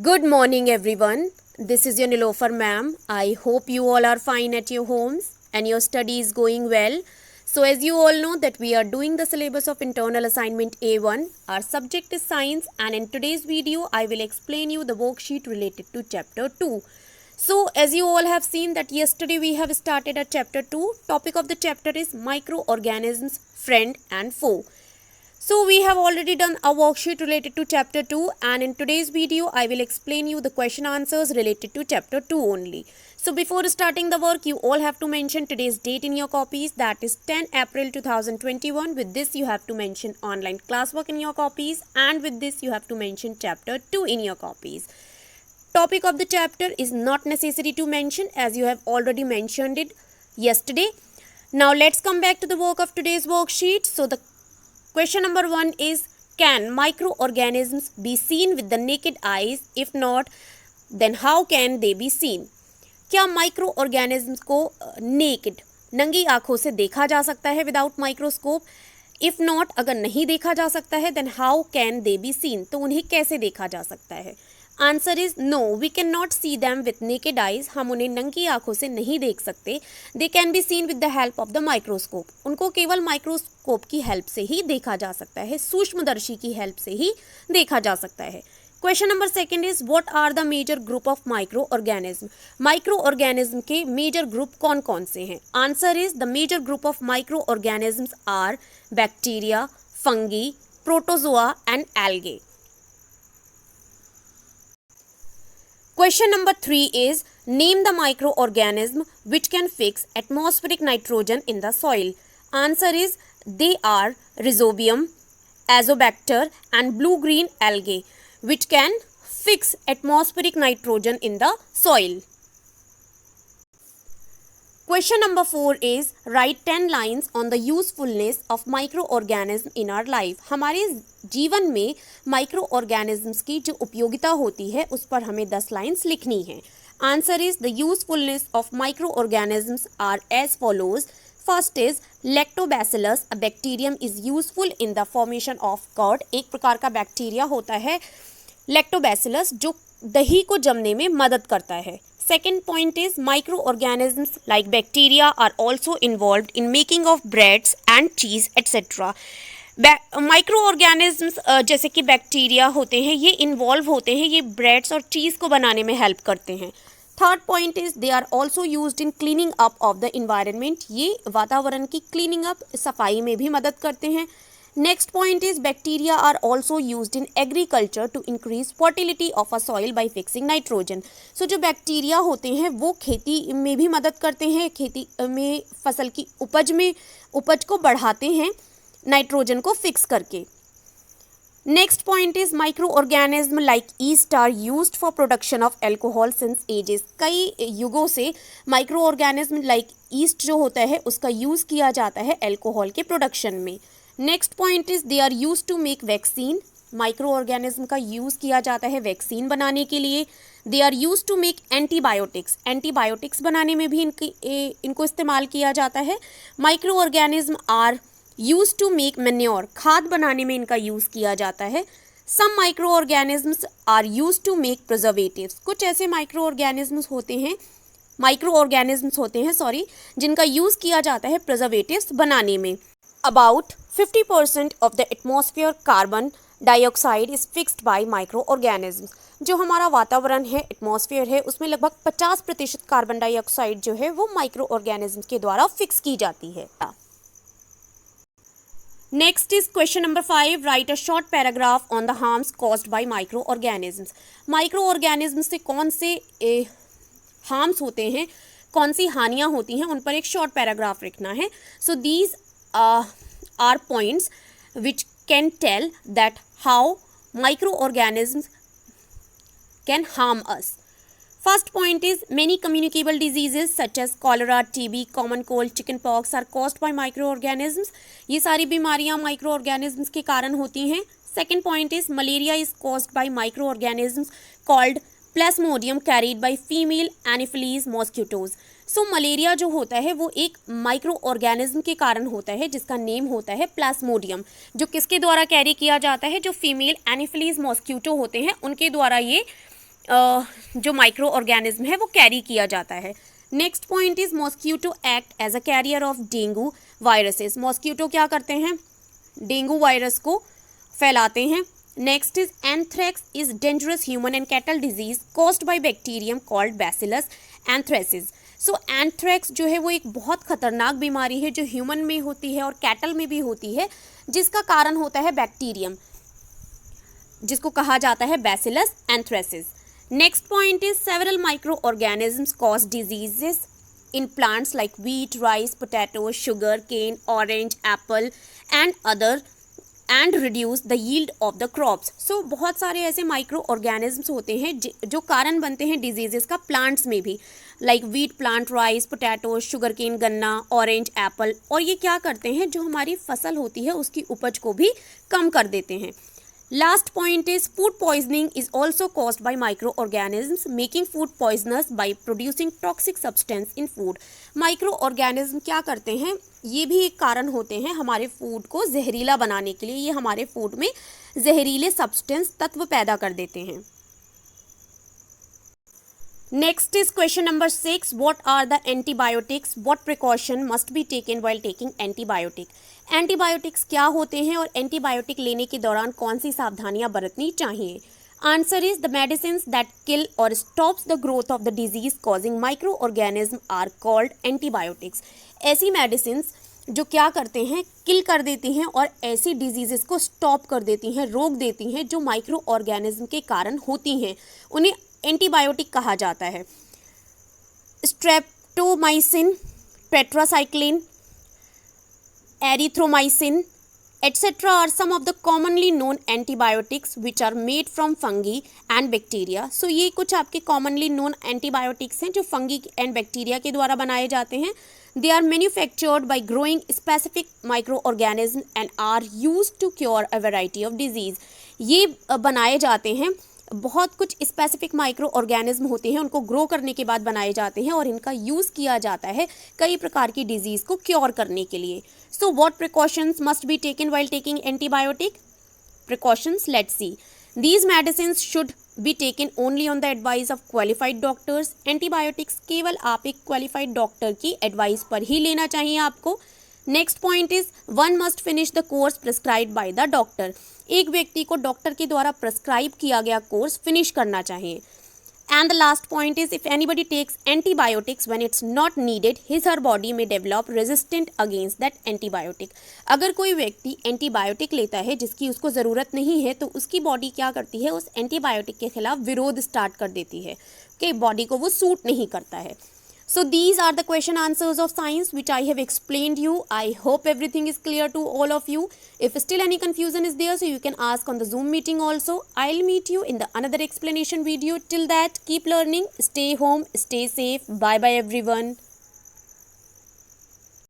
Good morning, everyone. This is your Nilofer ma'am. I hope you all are fine at your homes and your study is going well. So, as you all know that we are doing the syllabus of internal assignment A1. Our subject is science, and in today's video I will explain you the worksheet related to chapter 2. So, as you all have seen that yesterday we have started at chapter 2. Topic of the chapter is microorganisms, friend and foe. So we have already done a worksheet related to chapter 2, and in today's video I will explain you the question answers related to chapter 2 only. So before starting the work, you all have to mention today's date in your copies, that is 10 April 2021. With this you have to mention online classwork in your copies, and with this you have to mention chapter 2 in your copies. Topic of the chapter is not necessary to mention as you have already mentioned it yesterday. Now let's come back to the work of today's worksheet. So the question number 1 is, can microorganisms be seen with the naked eyes? If not, then how can they be seen? क्या माइक्रोऑर्गेनिज्म्स को naked नंगी आंखों से देखा जा सकता है without microscope? If not, अगर नहीं देखा जा सकता है, then how can they be seen, तो उन्हें कैसे देखा जा सकता है? Answer is no, we can not see them with naked eyes. हम उन्हें नंगी आंखों से नहीं देख सकते. They can be seen with the help of the microscope. उनको केवल माइक्रोस्कोप की हेल्प से ही देखा जा सकता है, सूक्ष्मदर्शी की हेल्प से ही देखा जा सकता है. Question number 2 is, what are the major group of micro organism? Micro organism के मेजर ग्रुप कौन कौन से हैं? Answer is, the major group of micro organisms are bacteria, fungi, protozoa and algae. Question number 3 is, name the microorganism which can fix atmospheric nitrogen in the soil. Answer is, they are Rhizobium, Azobacter and blue-green algae which can fix atmospheric nitrogen in the soil. Question number 4 is, write 10 lines on the usefulness of microorganism in our life. हमारे जीवन में माइक्रोऑर्गेनिज्म्स की जो उपयोगिता होती है उस पर हमें 10 लाइन्स लिखनी है. Answer is, the usefulness of microorganisms are as follows. First is lactobacillus, a bacterium is useful in the formation of curd. एक प्रकार का बैक्टीरिया होता है लैक्टोबैसिलस जो दही को जमने में मदद करता है. Second point is, microorganisms like bacteria are also involved in making of breads and cheese etc. माइक्रोऑर्गेनिज्म्स जैसे कि बैक्टीरिया होते हैं, ये इन्वॉल्व होते हैं, ये ब्रेड्स और चीज़ को बनाने में हेल्प करते हैं. Third point is, they are also used in cleaning up of the environment. ये वातावरण की क्लीनिंग अप, सफाई में भी मदद करते हैं. Next point is, bacteria are also used in agriculture to increase fertility of a soil by fixing nitrogen. So जो बैक्टीरिया होते हैं वो खेती में भी मदद करते हैं, खेती में फसल की उपज को बढ़ाते हैं नाइट्रोजन को फिक्स करके. Next point is, micro organism like yeast are used for production of alcohol since ages. कई युगों से माइक्रो ऑर्गेनिज्म लाइक ईस्ट जो होता है उसका यूज़ किया जाता है एल्कोहल के प्रोडक्शन में. Next point is, they are use to make vaccine. Micro organism का यूज़ किया जाता है वैक्सीन बनाने के लिए. They are use to make antibiotics. Antibiotics बनाने में भी इनको इस्तेमाल किया जाता है. Micro organism are use to make manure. खाद बनाने में इनका यूज़ किया जाता है. Some micro organisms are use to make preservatives. कुछ ऐसे माइक्रो ऑर्गेनिज्म्स होते हैं जिनका यूज़ किया जाता है प्रिजर्वेटिव्स बनाने में. About 50% of the atmosphere carbon dioxide is fixed by microorganisms. जो हमारा वातावरण है, एटमॉस्फेयर है, उसमें लगभग 50% कार्बन डाइऑक्साइड जो है वो माइक्रो ऑर्गेनिज्म्स के द्वारा फिक्स की जाती है. Next is question number 5, right a short paragraph on the harms caused by micro organisms. Micro organisms से कौन से हार्म्स होते हैं, कौन सी हानियाँ होती हैं, उन पर एक शॉर्ट पैराग्राफ लिखना है. So these are points which can tell that how microorganisms can harm us. First point is, many communicable diseases such as cholera, TB, common cold, chickenpox are caused by microorganisms. ये सारी बीमारियां microorganisms के कारण होती हैं. Second point is, malaria is caused by microorganisms called plasmodium carried by female anopheles mosquitoes. So malaria जो होता है वो एक माइक्रो ऑर्गेनिज्म के कारण होता है जिसका नेम होता है प्लाज्मोडियम, जो किसके द्वारा कैरी किया जाता है, जो फीमेल एनोफिलीज मॉस्क्यूटो होते हैं उनके द्वारा ये जो माइक्रो ऑर्गेनिज्म है वो कैरी किया जाता है। Next point is mosquito act as a carrier of dengue viruses. Mosquito क्या करते हैं, डेंगू वायरस को फैलाते हैं। Next is anthrax is dangerous human and cattle disease caused by bacterium called bacillus anthracis. So anthrax जो है वो एक बहुत खतरनाक बीमारी है जो ह्यूमन में होती है और कैटल में भी होती है, जिसका कारण होता है बैक्टीरियम, जिसको कहा जाता है bacillus anthracis. Next point is several micro organisms cause diseases in plants like wheat, rice, potato, sugar cane, orange, apple and other and reduce the yield of the crops. So बहुत सारे ऐसे micro organisms होते हैं जो कारण बनते हैं diseases का प्लांट्स में भी, like wheat plant, rice, potato, sugar cane, गन्ना, ऑरेंज, एप्पल। और ये क्या करते हैं, जो हमारी फसल होती है उसकी उपज को भी कम कर देते हैं। Last point is food poisoning is also caused by microorganisms making food poisonous by producing toxic substance in food। Microorganism क्या करते हैं, ये भी एक कारण होते हैं हमारे फूड को जहरीला बनाने के लिए। ये हमारे फूड में जहरीले सब्सटेंस तत्व पैदा कर देते हैं। Next is question number 6. What are the antibiotics? What precaution must be taken while taking antibiotic? Antibiotics क्या होते हैं और एंटीबायोटिक लेने के दौरान कौन सी सावधानियां बरतनी चाहिए? Answer is the medicine that kill और stops the growth of the disease causing micro organism are called antibiotics. ऐसी मेडिसिन जो क्या करते हैं, किल कर देती हैं और ऐसी डिजीजेस को स्टॉप कर देती हैं, रोक देती हैं, जो माइक्रो ऑर्गेनिज्म के कारण होती हैं, उन्हें एंटीबायोटिक कहा जाता है। Streptomycin, tetracycline, erythromycin etc. are some of the commonly known antibiotics which are made from fungi and bacteria. So ये कुछ आपके commonly known antibiotics हैं जो fungi and bacteria के द्वारा बनाए जाते हैं। They are manufactured by growing specific microorganisms and are used to cure a variety of disease. ये बनाए जाते हैं, बहुत कुछ स्पेसिफिक माइक्रो ऑर्गेनिज्म होते हैं, उनको ग्रो करने के बाद बनाए जाते हैं और इनका यूज़ किया जाता है कई प्रकार की डिजीज़ को क्योर करने के लिए। So what precautions must be taken while taking antibiotic? Precautions, let's see. These medicines should be taken only on the advice of qualified doctors. Antibiotics केवल आप एक क्वालिफाइड डॉक्टर की एडवाइस पर ही लेना चाहिए आपको। Next point is one must finish the course prescribe by the doctor. एक व्यक्ति को डॉक्टर के द्वारा प्रिस्क्राइब किया गया कोर्स फिनिश करना चाहिए। And the last point is if anybody takes antibiotics when it's not needed his her body में develop resistant against that antibiotic. अगर कोई व्यक्ति एंटीबायोटिक लेता है जिसकी उसको ज़रूरत नहीं है, तो उसकी बॉडी क्या करती है, उस एंटीबायोटिक के खिलाफ विरोध स्टार्ट कर देती है कि बॉडी को वो सूट नहीं करता है। So these are the question answers of science which I have explained you. I hope everything is clear to all of you. If still any confusion is there, so you can ask on the Zoom meeting also. I'll meet you in the another explanation video. Till that, keep learning, stay home, stay safe. Bye bye everyone.